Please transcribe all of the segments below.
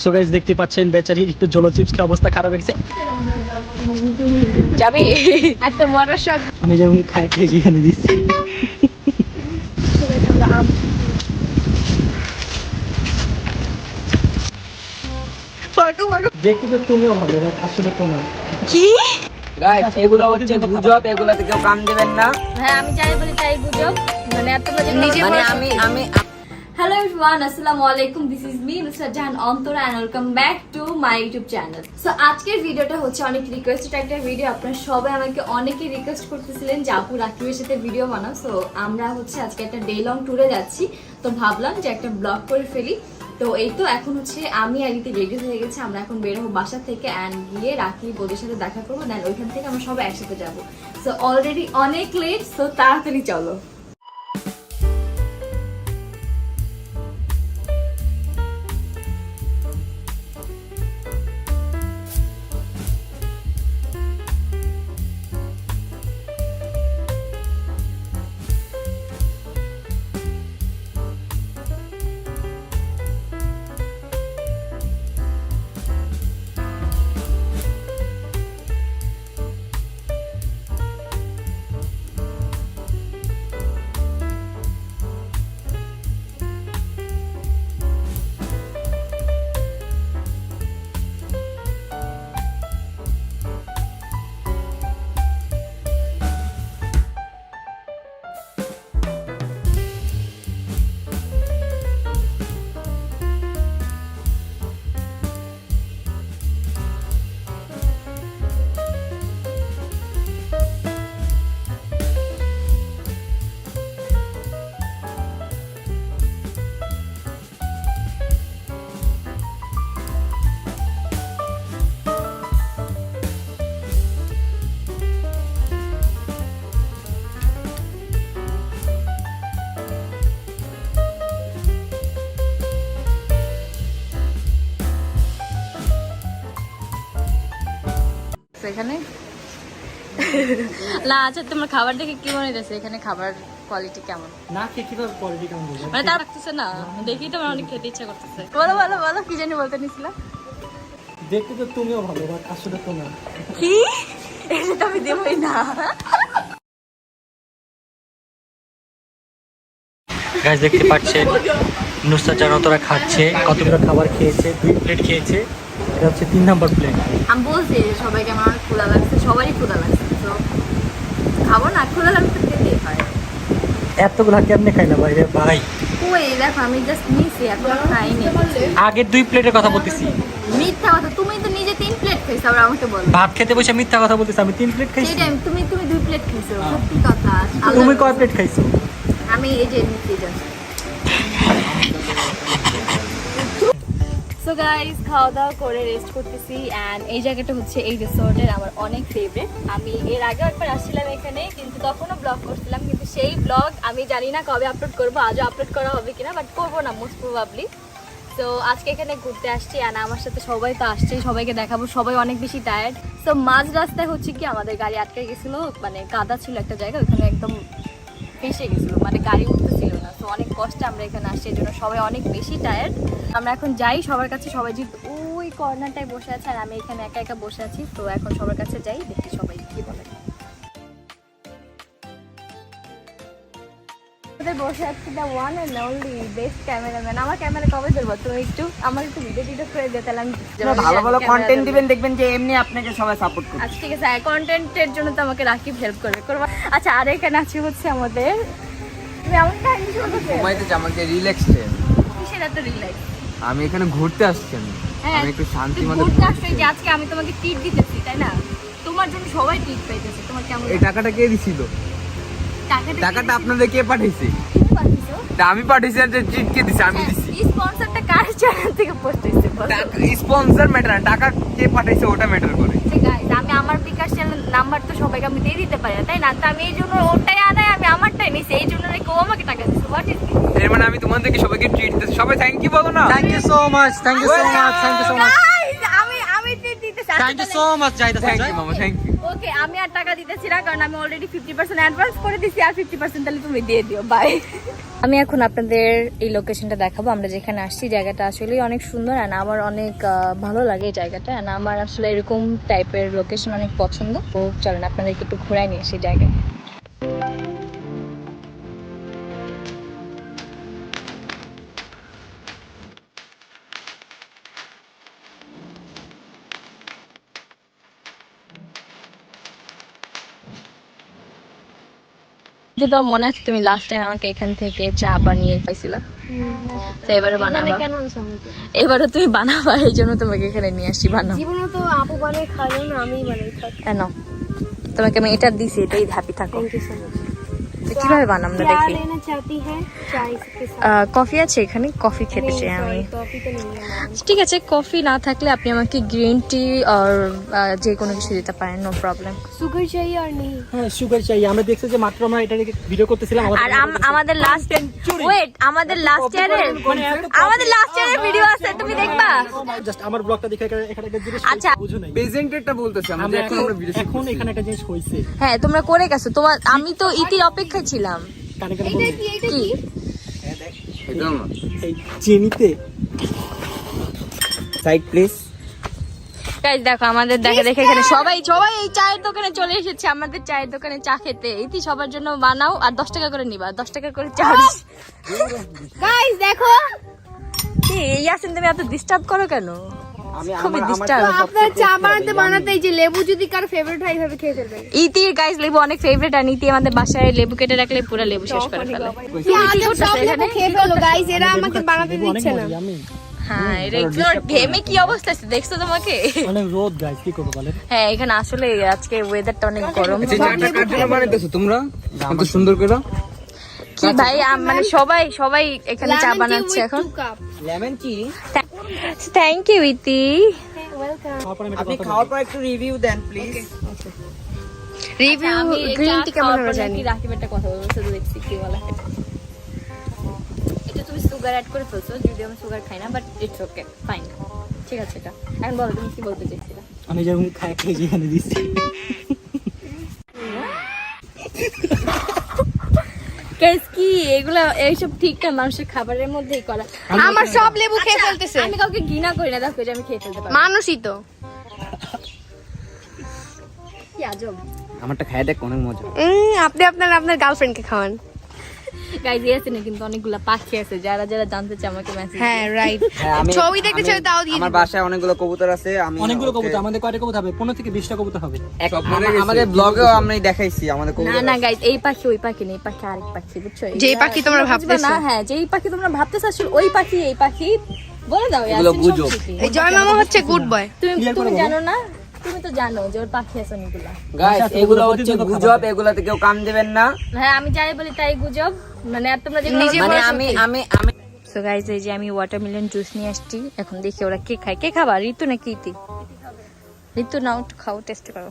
So guys দেখতে পাচ্ছেন বেচারির একটু জলো চিপস খাওয়ার অবস্থা খারাপ হয়েছে। যাবি এত বড় শখ আমি যেমন খাই খেয়ে এখানে দিচ্ছি। দেখতে তো তুমিও ভালো আসলে তোমার কি গাইস এগুলো হচ্ছে গুজব, এগুলোতে কেউ কান দেবেন না। হ্যাঁ আমি যাই বলি তাই গুজব, মানে এত নিজে মানে আমি Hello everyone, Assalamu alaikum. This is me, Mr. Jahan Antara, and welcome back to my YouTube channel. So আজকের ভিডিওটা হচ্ছে অনেক রিকোয়েস্টেড একটা ভিডিও। আপনারা সবাই আমাকে অনেকে রিকোয়েস্ট করতেছিলেন যে আপু রাকিবের সাথে ভিডিও বানাও। সো আমরা হচ্ছে আজকে একটা ডে লং ট্যুরে যাচ্ছি, তো ভাবলাম যে একটা ব্লগ করে ফেলি। তো এই তো এখন হচ্ছে আমি আর ইতি রেডি হয়ে গেছি, আমরা এখন বের হবো বাসা থেকে অ্যান্ড গিয়ে রাকিব ওদের সাথে দেখা করবো, দেন ওইখান থেকে আমরা সবাই একসাথে যাবো। সো অলরেডি অনেক লেট, সো তাড়াতাড়ি চলো। এখানে না আচ্ছা, তোমার খাবার দেখে কি মনে হচ্ছে এখানে খাবার কোয়ালিটি কেমন? না খেয়ে কিভাবে কোয়ালিটি কেমন বুঝবে? মানে তার লাগতেছে না, দেখি তো আমার অনেক খেতে ইচ্ছা করতেছে। বলো বলো বলো, কি জানি বলতে নিছিলা? দেখতে তো তুমিও ভালো বাট আসলে তোমার কি এটা তো আমি দেবই না। গাইস দেখতে পাচ্ছেন নুসরাত জাহান অন্তরা খাচ্ছে, কতগুলো খাবার খেয়েছে, 2 প্লেট খেয়েছে, এটা হচ্ছে 3 নাম্বার প্লেট। আমি বলছি যে সবাইকে আমার অনেক ক্ষুধা লাগছে, সবারই ক্ষুধা লাগছে, তো খাবো না, ক্ষুধা লাগছে খেতেই হয়। এতগুলো কেমনে খাই না ভাই রে ভাই? ওই দেখো আমি জাস্ট নিছি, এখন খাইনি। আগে 2 প্লেটের কথা বলতেছি। মিথ্যা কথা, তুমি তো নিজে 3 প্লেট খাইছো, আবার আমাকে বলো ভাত খেতে বসে মিথ্যা কথা বলতেছি, আমি 3 প্লেট খাইছি। সেটাই, তুমি 2 প্লেট খাইছো, সত্যি কথা। তুমি কয় প্লেট খাইছো? আমি এই যে নিচ্ছি জাস্ট। সো গাইস খাওয়া দাওয়া করে রেস্ট করতেছি, অ্যান্ড এই জায়গাটা হচ্ছে এই রিসোর্টের আমার অনেক ফেভারিট। আমি এর আগেও একবার আসছিলাম এখানে, কিন্তু তখনও ব্লগ করছিলাম, কিন্তু সেই ব্লগ আমি জানি না কবে আপলোড করবো, আজও আপলোড করা হবে কিনা, বাট করবো না মোস্ট প্রবাবলি। তো আজকে এখানে ঘুরতে আসছি, অ্যান্ড আমার সাথে সবাই তো আসছে, সবাইকে দেখাবো, সবাই অনেক বেশি টায়ার্ড। সো মাঝ রাস্তায় হচ্ছে কি আমাদের গাড়ি আটকে গেছিলো, মানে কাদা ছিল একটা জায়গা, ওখানে একদম ফেসে গেছিলো, মানে গাড়ি উঠতেছিল না। তো অনেক কষ্টে আমরা এখানে আসছি, এই জন্য সবাই অনেক বেশি টায়ার্ড। আমরা এখন যাই সবার কাছে, সবাই যে ওই কর্নারটায় বসে আছে আর আমি এখানে একা একা বসে আছি। তো এখন সবার কাছে যাই, দেখি সবাই কি বলে। বসে আছি the one and only best cameraman. আমার ক্যামেরা কবে ধরবো তুমি? একটু আমার একটু ভিডিও টিডিও করে দিয়ে, তাহলে আমি ভালো ভালো কন্টেন্ট দিবেন, দেখবেন যে এমনি আপনাকে সবাই সাপোর্ট করবে। আচ্ছা ঠিক আছে, কন্টেন্টের জন্য তো আমাকে রাকিব হেল্প করবে। আচ্ছা আর এখানে আছে হচ্ছে আমাদের, তুমি আমার কাহিনী শুনতে ঘুমাইতে যে আমাকে রিল্যাক্স দেন। কিসের এত রিল্যাক্স? আমি এখানে ঘুরতে আসছি, আমি একটু শান্তি মতো ঘুরতে আসছো, যে আজকে আমি তোমাকে ট্রিট দিতেছি তাই না? তোমার জন্য সবাই ট্রিট পাইতেছে, তোমার কেমন? এই টাকাটা কে দিছিল? টাকাটা আপনাদের কে পাঠিয়েছে? তুমি পাঠিয়েছো? তা আমি পাঠিয়েছি, আর যে ট্রিট কে দিছে? আমি দিছি। স্পন্সরটা কার চ্যানেল থেকে পোস্ট হইছে বলো? স্পন্সর ম্যাটার না, টাকা কে পাঠিয়েছে ওটা ম্যাটার করে। গাইস আমি আমার বিকাশ চ্যানেল নাম্বার তো সবাইকে আমি দিয়ে দিতে পারি না তাই না? তো আমি এই জন্য ওটাই আনাই, আমি আমারটাই নিছি, এই জন্য কেউ আমাকে টাকা দিচ্ছে। হোয়াট ইজ এর মানে আমি তোমাদেরকে সবাইকে ট্রিট দিচ্ছি, সবাই থ্যাংক ইউ বলো না? Thank you so much, thank you so much, thank you so much, আমি ট্রিট দিতে চাই। Thank you so much. যাইতা থ্যাংক ইউ মামা, থ্যাংক ইউ। ও ওকে আমি আর টাকা দিতেছি না, কারণ আমি অলরেডি 50% অ্যাডভান্স করে দিছি, আর 50% তাহলে তুমি দিয়ে দিও। বাই। আমি এখন আপনাদের এই লোকেশনটা দেখাবো, আমরা যেখানে আসছি। জায়গাটা আসলে অনেক সুন্দর আর আমার অনেক ভালো লাগে এই জায়গাটা, আর আমার আসলে এরকম টাইপের লোকেশন অনেক পছন্দ। তো চলেন আপনাদেরকে একটু ঘুরাই নিয়ে সেই জায়গায়। তো মনে আছে তুমি লাস্ট টাইম আমাকে এখান থেকে চা বানিয়ে পাইছিলা, তো এবারে বানাবা। এবারে তুমি বানাবা, এই জন্য তোমাকে এখানে নিয়ে আসি। বানাও। জীবনে তো আপু বানাই খাইও না, আমি বানাই খাই। কেন তোমাকে আমি এটা দিছি, এটাই হ্যাপি থাকো। Thank you so much. তো কিভাবে বানাম না क्या দেখি। लेना चाहती है चाय के साथ? কফি আছে এখানে, কফি খেতে চাই আমি। कॉफी तो नहीं है। ঠিক আছে, কফি না থাকলে আপনি আমাকে গ্রিন টি আর যে কোনো কিছু দিতে পারেন, নো প্রবলেম। शुगर चाहिए और नहीं? হ্যাঁ সুগার চাই। আমরা দেখছি যে মাত্র আমরা এটা ভিডিও করতেছিলাম, আর আমাদের লাস্ট ওয়েট, আমাদের লাস্ট ইয়ারের ভিডিও আছে, তুমি দেখবা। জাস্ট আমার ব্লগটা দেখে এখানে একটা জিনিস আচ্ছা। বুঝো নাই। প্রেজেন্টেরটা বলতেছি আমরা, আমরা এখন আমরা ভিডিও এখন এখানে একটা জিনিস হইছে, হ্যাঁ তোমরা করে গেছো, তোমার আমি তো ইতির অপেক্ষায় ছিলাম। কানে কানে বলি। কি একদম এই চিনিতে সাইড প্লিজ। গাইস দেখো আমাদের দেখে এখানে সবাই এই চায়ের দোকানে চলে এসেছে, আমাদের চায়ের দোকানে চা খেতে। ইতি সবার জন্য বানাও আর 10 টাকা করে নিবা, 10 টাকা করে চার্জ। गाइस देखो, কি ইয়াসিন তুমি এত ডিস্টার্ব করো কেন? আমি খুবই আমার ডিস্টার্ব। আপনার চা বানাতে এই যে লেবু যদি কার ফেভারিট হয় এইভাবে খেয়ে ফেলবেন। ইতির গাইস লেবু অনেক ফেভারিট, আর ইতি আমাদের বাসায় লেবু কেটে রাখলে পুরো লেবু শেষ করে ফেলে। কি আজব সব লেবু খেয়ে ফেলো গাইস, এরা আমাকে বানাতে দিচ্ছে না। আমি হ্যাঁ এটা ঘেমে কি অবস্থা আছে দেখছো তোমাকে? অনেক রোদ গাইস, কি করব বলেন। হ্যাঁ এখানে আসলে আজকে ওয়েদারটা অনেক গরম। এই চাটা কার জন্য বানাইতেছো তোমরা এত সুন্দর করে? কি ভাই মানে সবাই এখানে চা বানাচ্ছে এখন। লেমন কি? থ্যাংক ইউ ইতি। ওয়েলকাম। তারপরে আমি একটা আপনি কথা খাওয়ার পর একটু রিভিউ দেন প্লিজ। রিভিউ আমি গ্রিন টি কেমন হবে খাওয়ার পর জানি। নাকি রাকিব একটা কথা বলছে, তো দেখছি কি বলা। এটা তুমি সুগার অ্যাড করে ফেলছো, যদিও আমি সুগার খাই না, বাট ইটস ওকে ফাইন। ঠিক আছে এটা এখন বলো তুমি কি বলতে চাইছিলা। আমি যেরকম খাই যেখানে দিচ্ছি। গাইস কি এগুলা এইসব ঠিক না, মানুষের খাবারের মধ্যেই করা। আমার সব লেবু খেয়ে ফেলতেছে। আমি কাউকে ঘৃণা করি না, দেখো যে আমি খেয়ে ফেলতে পারি। মানুষই তো। কি আজব। আমারটা খায় দেখ অনেক মজা। আপনি আপনার গার্লফ্রেন্ডকে খাওয়ান। গাইস এসে না কিন্তু অনেকগুলা পাখি আছে, যারা জানতে চায় আমাকে মেসেজ। হ্যাঁ রাইট। হ্যাঁ, ছবি দেখতে চাই তাও দিয়ে আমার দিবো। বাসায় অনেকগুলো কবুতর আছে। আমি অনেকগুলো ওকে- কবুতর, আমাদের কয়টা কবুতর হবে? 15 থেকে 20টা কবুতর হবে। আমাদের ব্লগেও আমি দেখাইছি আমাদের না কবুতর। না গাইস এই পাখি ওই পাখি নেই, পাখি আরেক পাখি, বুঝছো? যেই পাখি তোমরা ভাবতেছো। না হ্যাঁ যেই পাখি তোমরা ভাবতেছো আসলে ওই পাখি এই পাখি বলে দাও। এগুলো ইয়াসিন গুজব। সব ঠিকই। এই জয় মামা হচ্ছে গুড বয়। তুমি Clear করে বলো। জানো না, তুমি তো জানো যে ওর পাখি আছে অনেকগুলা। গাইস আচ্ছা, এগুলো ওগুলো হচ্ছে প্রতিদিন গুজব, এগুলাতে কেউ কান দিবেন না। হ্যাঁ আমি যাই বলি তাই গুজব, মানে আর তোমরা যেগুলো নিজে মানে বলো আমি সত্যি। আমি আমি সো গাইস এই যে আমি ওয়াটারমেলন জুস নিয়ে আসছি, এখন দেখি ওরা কে খায়। কে খাবা, ঋতু নাকি ইতি? ঋতু নাও একটু খাও, টেস্ট করো।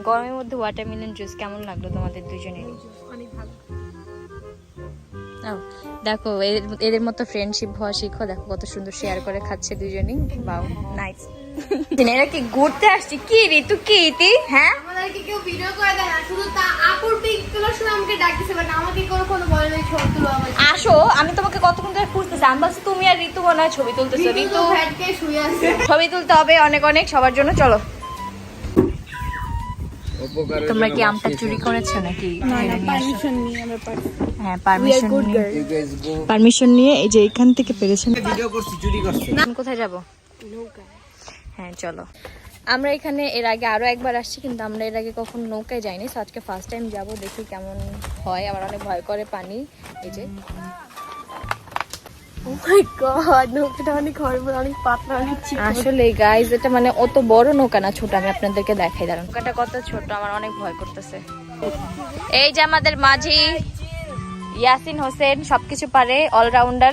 গরমের মধ্যে ওয়াটারমেলন জুস কেমন লাগলো তোমাদের দুজনেরই? অনেক ভালো। ও, দেখো এদের মতো ফ্রেন্ডশিপ হওয়া শিখো। দেখো কত সুন্দর শেয়ার করে খাচ্ছে দুজনেই। বাও নাইস। এরা কি ঘুরতে আসছে কি ঋতু কি ইতি? হ্যাঁ আমাদেরকে কেউ ভিডিও করে দেয় না, শুধু তা আপুর পিক তোলার সময় আমাকে ডাকতেছে, বাট আমাকে কোনো বলে নাই ছবি তুলো আমার। আসো, আমি তোমাকে কতক্ষণ ধরে খুঁজতেছি। আমি ভাবছি তুমি আর ঋতু মনে হয় ছবি তুলতেছো। ঋতু ফ্যাটকে শুয়ে আছে। ছবি তুলতে হবে অনেক অনেক সবার জন্য। চলো। তোমরা কি আমটা চুরি করেছো নাকি? পারমিশন নিয়ে আমরা পারছি। হ্যাঁ পারমিশন নিয়ে, You guys go. পারমিশন নিয়ে এই যে এখান থেকে পেরেছেন। ভিডিও করছি, চুরি করছি। আমি কোথায় যাব? হ্যাঁ চলো। আমরা এখানে এর আগে আরো একবার আসছি, কিন্তু আমরা এর আগে কখনো নৌকায় যাইনি। সো আজকে ফার্স্ট টাইম যাব, দেখি কেমন হয়। আমার অনেক ভয় করে পানি। এই যে ও মাই গড, নৌকাটা অনেক হরিবল, অনেক পাতলা, অনেক চিকন। আসলে গাইজ এটা মানে অত বড় নৌকা না, ছোট। আমি আপনাদেরকে দেখাই দাঁড়ান। নৌকাটা কত ছোট, আমার অনেক ভয় করতেছে। এই যে আমাদের মাঝি ইয়াসিন হোসেন, সবকিছু পারে, অলরাউন্ডার।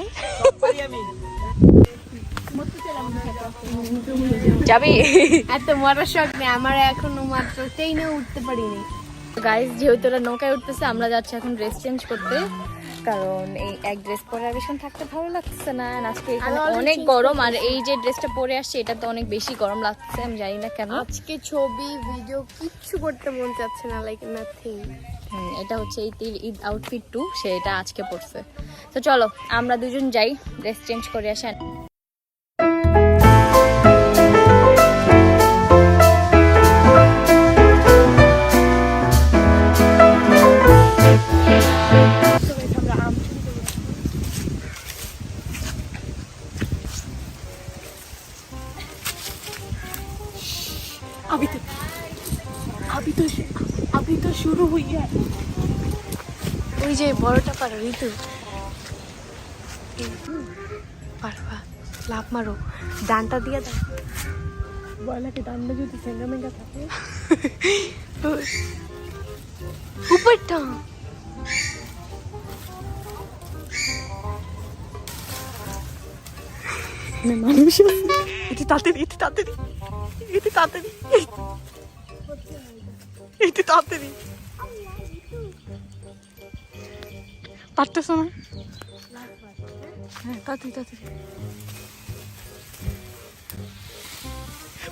যাবি? এত মরার শখ নেই আমার এখনো, মাত্র ট্রেনে উঠতে পারিনি। গাইজ যেহেতু ওরা নৌকায় উঠতেছে, আমরা যাচ্ছি এখন ড্রেস চেঞ্জ করতে। কারণ এই এক ড্রেস পরে আর বেশিক্ষণ থাকতে ভালো লাগছে না। আর আজকে এখানে already অনেক change গরম, আর এই যে ড্রেসটা পরে আসছে এটা তো অনেক বেশি গরম লাগছে, আমি জানি না কেন। আজকে ছবি ভিডিও কিচ্ছু করতে মন চাচ্ছে না, লাইক নাথিং। এটা হচ্ছে এই ঈদ আউটফিট 2, সেটা আজকে পরছে। তো চলো আমরা দুজন যাই, ড্রেস চেঞ্জ করে আসেন। अभी तो शुरू हुई है। ওই যে বড়টা পারো ঋতু, পারবা, লাভ মারো, ডানটা দিয়ে দাও। বলাকে ডান্ডা যদি সেঙ্গা মেঙ্গা থাকে উপরটা মানুষ এটি তাড়াতাড়ি, এটি তাড়াতাড়ি, এটি তাড়াতাড়ি, এটি তাড়াতাড়ি পারতেছ না? হ্যাঁ তাড়াতাড়ি তাড়াতাড়ি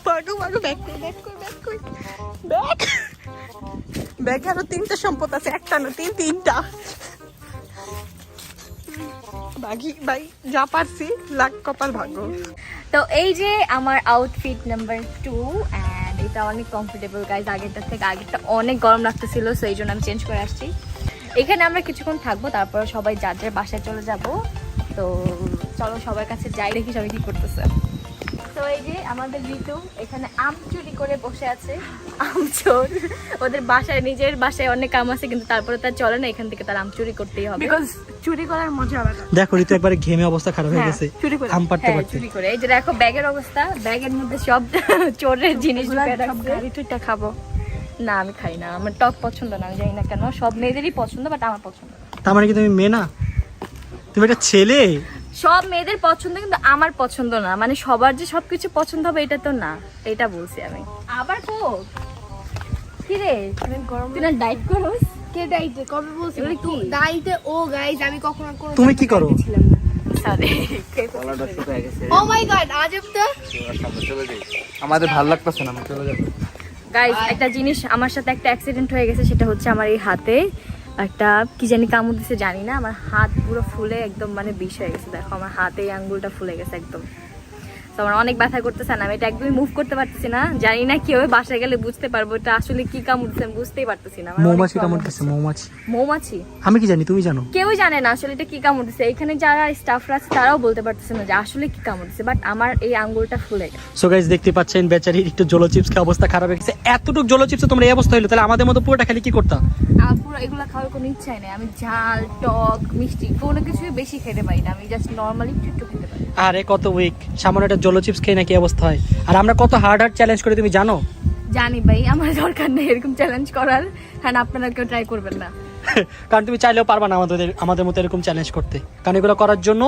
পারো পারো, ব্যাক কর ব্যাক কর ব্যাক কর ব্যাক ব্যাক। আরো 3টা সম্পদ আছে, একটা না তিনটা। বাকি ভাই যা পারছি, লাখ কপাল ভাগ্য। তো এই যে আমার আউটফিট নাম্বার 2, অ্যান্ড এটা অনেক কমফোর্টেবল গাইজ। আগেরটা অনেক গরম লাগতেছিল, সো এই জন্য আমি চেঞ্জ করে আসছি। এখানে আমরা কিছুক্ষণ থাকবো, তারপর সবাই যার যার বাসায় চলে যাব। তো চলো সবার কাছে যাই, দেখি সবাই কি করতেছে। তো এই যে আমাদের ঋতু এখানে আম চুরি করে বসে আছে, আম চোর। ওদের বাসায়, নিজের বাসায় অনেক আম আছে, কিন্তু তারপরে তার চলে না, এখান থেকে তার আম চুরি করতেই হবে। বিকজ চুরি করার মজা আলাদা। দেখো ঋতু একবারে ঘেমে অবস্থা খারাপ হয়ে গেছে চুরি করে। আম পারতে হ্যাঁ, পারতে। চুরি করে। এই যে দেখো ব্যাগের অবস্থা, ব্যাগের মধ্যে সব চোরের জিনিস ঢুকায় রাখছে। গাড়ি টুইটা খাবো না আমি খাই না, আমার টক পছন্দ না, আমি জানি না কেন। সব মেয়েদেরই পছন্দ, বাট আমার পছন্দ না। তার মানে কি তুমি মেয়ে না, তুমি একটা ছেলে? সব মেয়েদের পছন্দ, কিন্তু আমার পছন্দ না। মানে সবার যে সবকিছু পছন্দ হবে এটা তো না, এটা বলছি আমি। আবার কোক কি রে, অনেক গরম। তুই না ডাইট করোস? কে ডাইটে কবে বলছিস? এগুলো কি? ডাইটে ও গাইস, আমি কখনো কোনো তুমি কি করো? ছিলাম না। সরি। ও মাই গড, আজব তো। আমাদের ভালো লাগতেছে না, আমরা চলে যাবো। গাইস একটা জিনিস, আমার সাথে একটা অ্যাক্সিডেন্ট হয়ে গেছে, সেটা হচ্ছে আমার এই হাতে একটা কি জানি কামড় দিছে, জানি না। আমার হাত পুরো ফুলে একদম মানে বিষ হয়ে গেছে। দেখো আমার হাতে এই আঙ্গুলটা ফুলে গেছে একদম। তো আমার অনেক ব্যথা করতেছে না, আমি এটা একদমই মুভ করতে পারতেছি না। জানি না কিভাবে বাসায় গেলে বুঝতে পারবো এটা আসলে কি কামড় দিছে, আমি বুঝতেই পারতেছি না। আমার অনেক মৌমাছি problem কামড় দিচ্ছে, হচ্ছে। মৌমাছি। মৌমাছি? আমি কি জানি, তুমি জানো? কেউই জানে না আসলে এটা কি কামড় দিছে। এখানে যারা স্টাফরা আছে তারাও বলতে পারতেছে না যে আসলে কি কামড় দিছে, বাট আমার এই আঙ্গুলটা ফুলে গেছে। সো গাইস দেখতে পাচ্ছেন বেচারির একটু জলো চিপস খেয়ে অবস্থা খারাপ হয়ে গেছে। এতটুকু জলো চিপসে তোমরা এই অবস্থা হলো, তাহলে আমাদের মতো পুরোটা খেলে কি করতা? আমার পুরো এগুলো খাওয়ার কোনো ইচ্ছাই নেই। আমি ঝাল, টক, মিষ্টি কোনো কিছুই বেশি খেতে পারি না। আমি জাস্ট নর্মালি একটু খেতে পারি। আরে কত উইক, সামান্য একটা জলো চিপস খেয়ে নাকি অবস্থা হয়। আর আমরা কত হার্ড চ্যালেঞ্জ করে তুমি জানো? জানি ভাই, আমার দরকার নেই এরকম চ্যালেঞ্জ করার, কারণ আপনারা কেউ ট্রাই করবেন না। কারণ তুমি চাইলেও পারবা না আমাদের মতো এরকম চ্যালেঞ্জ করতে, কারণ এগুলো করার জন্য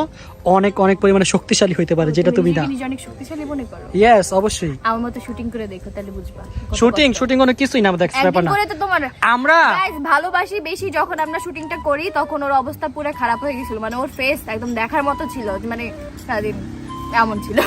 অনেক অনেক পরিমাণে শক্তিশালী হইতে পারে, যেটা তুমি না। নিজে অনেক শক্তিশালী মনে করো? ইয়েস অবশ্যই। আমার মতো শুটিং করে দেখো, তাহলে বুঝবা। শুটিং কোনো কিছুই না, আমাদের ব্যাপার একদিন না। করে তো তোমার আমরা গাইস ভালোবাসি বেশি, যখন আমরা শুটিংটা করি তখন ওর অবস্থা পুরো খারাপ হয়ে গেছিল। মানে ওর ফেস একদম দেখার মতো ছিল, মানে সারাদিন এমন ছিল।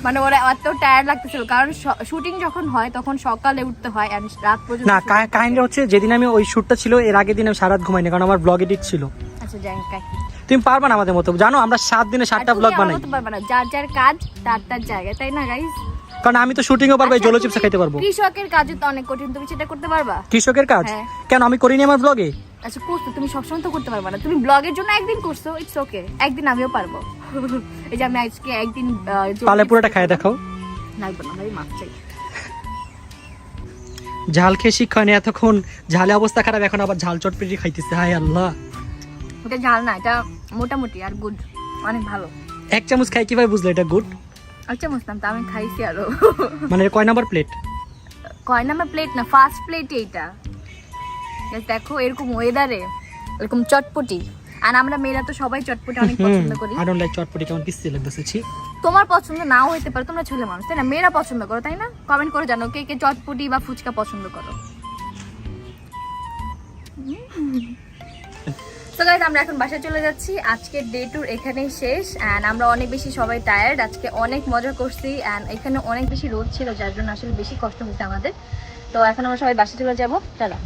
মানে ওরা এত টায়ার্ড লাগতেছিল, কারণ শুটিং যখন হয় তখন সকালে উঠতে হয় আর রাত পর্যন্ত। না, কাহিনীটা হচ্ছে যেদিন আমি ওই শুটটা ছিল এর আগের দিন আমি সারা রাত ঘুমাইনি, কারণ আমার ব্লগ এডিট ছিল। আচ্ছা যাই হোক, কাকি তুমি পারবা না আমাদের মতো, জানো আমরা 7 দিনে 7টা ব্লগ বানাই। পারবা না, যার যার কাজ তার তার জায়গায়, তাই না গাইস? কারণ আমি তো শুটিংও পারবো, জলো চিপস খাইতে পারবো। কৃষকের কাজও তো অনেক কঠিন, তুমি সেটা করতে পারবা? কৃষকের কাজ হ্যাঁ। কেন আমি করিনি আমার ব্লগে? আচ্ছা করছো, তুমি সবসময় তো করতে পারবা না। তুমি ব্লগের জন্য একদিন করছো, ইটস ওকে, একদিন আমিও পারবো। এই যে আমি আজকে একদিন পালে পুরোটা খাই দেখাও। লাগবে না ভাই, মাছ চাই। ঝাল খেয়ে শিক্ষা নেই এতক্ষণ, ঝালে অবস্থা খারাপ, এখন আবার ঝাল চটপটি খাইতেছে। হায় আল্লাহ, এটা ঝাল না, এটা মোটামুটি আর গুড, অনেক ভালো। 1 চামচ খাই কিভাবে বুঝলে এটা গুড? আচ্ছা বুঝতাম তো, আমি খাইছি আরো। মানে কয় নাম্বার প্লেট? কয় নাম্বার প্লেট না, ফার্স্ট প্লেট এইটা। দেখো এরকম ওয়েদারে এরকম চটপটি, আর আমরা মেয়েরা তো সবাই চটপটি অনেক পছন্দ করি। আই ডোন্ট লাইক চটপটি, কেমন পিচ্ছি লাগতেছে। ছি, তোমার পছন্দ নাও হইতে পারে, তোমরা ছেলে মানুষ তাই না, মেয়েরা পছন্দ করো তাই না? কমেন্ট করে জানো কে কে চটপটি বা ফুচকা পছন্দ করো। তো গাইজ আমরা এখন বাসায় চলে যাচ্ছি। আজকের ডে ট্যুর এখানেই শেষ অ্যান্ড আমরা অনেক বেশি সবাই টায়ার্ড। আজকে অনেক মজা করছি অ্যান্ড এখানে অনেক বেশি রোদ ছিল, যার জন্য আসলে বেশি কষ্ট হচ্ছে আমাদের। তো এখন আমরা সবাই বাসায় চলে যাবো, টাটা।